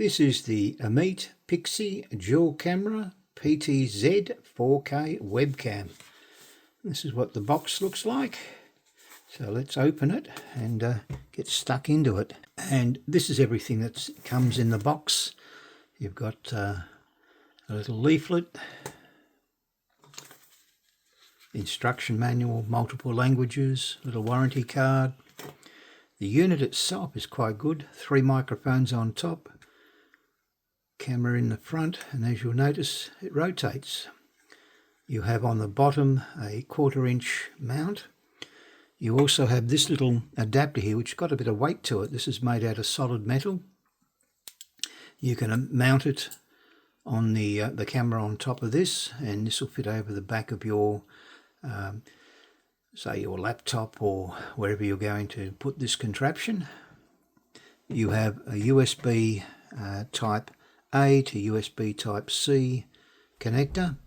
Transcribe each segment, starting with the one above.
This is the EMEET PIXY dual camera PTZ 4K webcam. This is what the box looks like. So let's open it and get stuck into it. And this is everything that comes in the box. You've got a little leaflet, instruction manual, multiple languages, little warranty card. The unit itself is quite good. 3 microphones on top, camera in the front, and as you'll notice, it rotates. You have on the bottom a 1/4 inch mount. You also have this little adapter here which has got a bit of weight to it. This is made out of solid metal. You can mount it on the camera on top of this, and this will fit over the back of your say your laptop or wherever you're going to put this contraption. You have a USB type A to USB type C connector,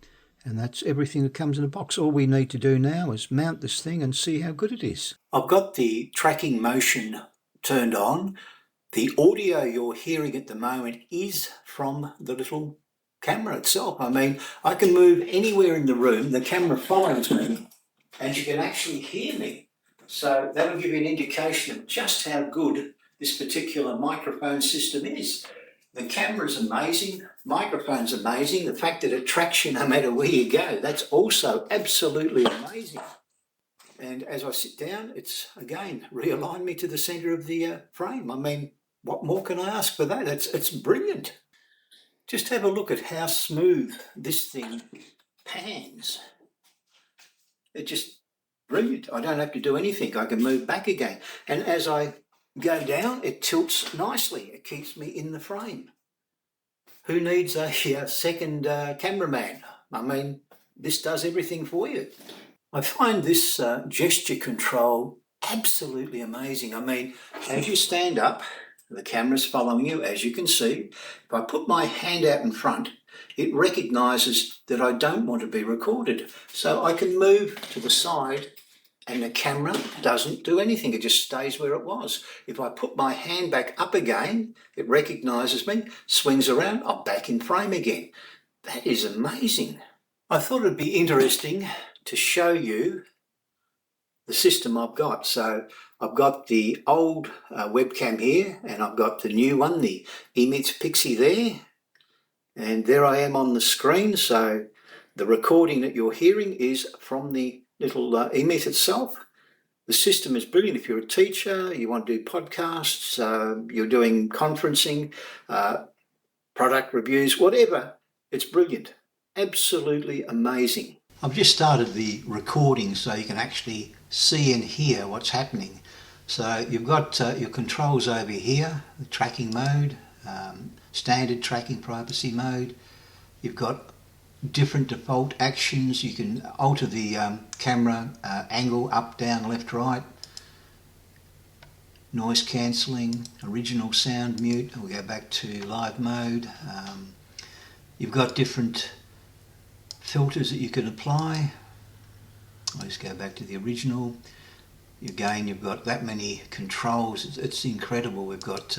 and that's everything that comes in the box. All we need to do now is mount this thing and see how good it is. I've got the tracking motion turned on. The audio you're hearing at the moment is from the little camera itself. I mean, I can move anywhere in the room, the camera follows me, and you can actually hear me. So that'll give you an indication of just how good this particular microphone system is. The camera's amazing, microphone's amazing. The fact that it tracks you no matter where you go, that's also absolutely amazing. And as I sit down, it's again realigned me to the centre of the frame. I mean, what more can I ask for that? It's brilliant. Just have a look at how smooth this thing pans. It's just brilliant. I don't have to do anything. I can move back again. And as I go down, it tilts nicely. It keeps me in the frame. Who needs a second cameraman? I mean, this does everything for you. I find this gesture control absolutely amazing. I mean, as you stand up, the camera's following you, as you can see. If I put my hand out in front, it recognises that I don't want to be recorded. So I can move to the side and the camera doesn't do anything. It just stays where it was. If I put my hand back up again, it recognises me, swings around, I'm back in frame again. That is amazing. I thought it'd be interesting to show you the system I've got. So I've got the old webcam here, and I've got the new one, the EMEET PIXY there. And there I am on the screen. So the recording that you're hearing is from the little EMEET itself. The system is brilliant. If you're a teacher, you want to do podcasts, you're doing conferencing, product reviews, whatever, it's brilliant. Absolutely amazing. I've just started the recording so you can actually see and hear what's happening. So you've got your controls over here, the tracking mode, standard tracking privacy mode. You've got different default actions. You can alter the camera angle, up, down, left, right. Noise cancelling, original sound mute. We'll go back to live mode. You've got different filters that you can apply. I'll just go back to the original. Again, you've got that many controls. It's incredible. We've got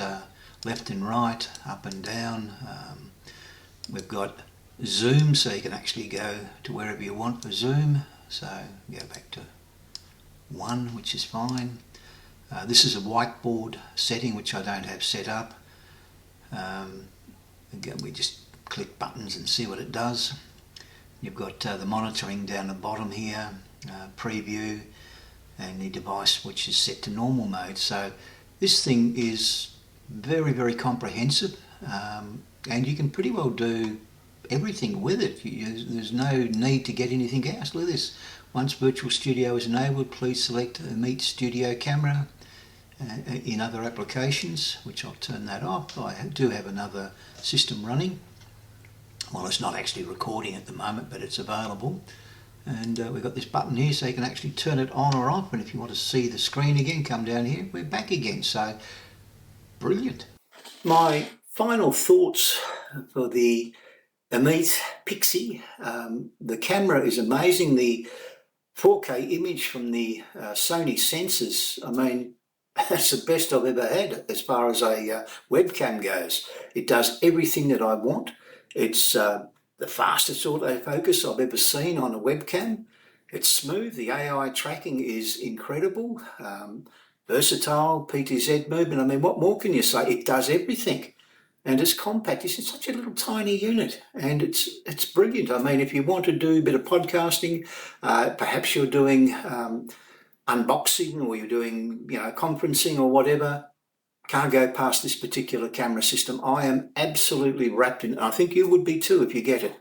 left and right, up and down. We've got zoom, so you can actually go to wherever you want for zoom. So go back to 1, which is fine. This is a whiteboard setting, which I don't have set up. Again, we just click buttons and see what it does. You've got the monitoring down the bottom here, preview, and the device which is set to normal mode. So this thing is very, very comprehensive, and you can pretty well do everything with it. There's no need to get anything else. Look at this. Once Virtual Studio is enabled, please select EMEET Studio Camera in other applications, which I'll turn that off. I do have another system running. Well, it's not actually recording at the moment, but it's available. And we've got this button here so you can actually turn it on or off, and if you want to see the screen again, come down here, we're back again. So brilliant. My final thoughts for the EMEET PIXY. The camera is amazing. The 4K image from the Sony sensors, I mean, That's the best I've ever had as far as a webcam goes. It does everything that I want. It's the fastest autofocus I've ever seen on a webcam. It's smooth. The AI tracking is incredible. Versatile, PTZ movement. I mean, what more can you say? It does everything. And it's compact. It's in such a little tiny unit, and it's brilliant. I mean, if you want to do a bit of podcasting, perhaps you're doing unboxing, or you're doing, you know, conferencing or whatever, can't go past this particular camera system. I am absolutely wrapped in it. I think you would be too if you get it.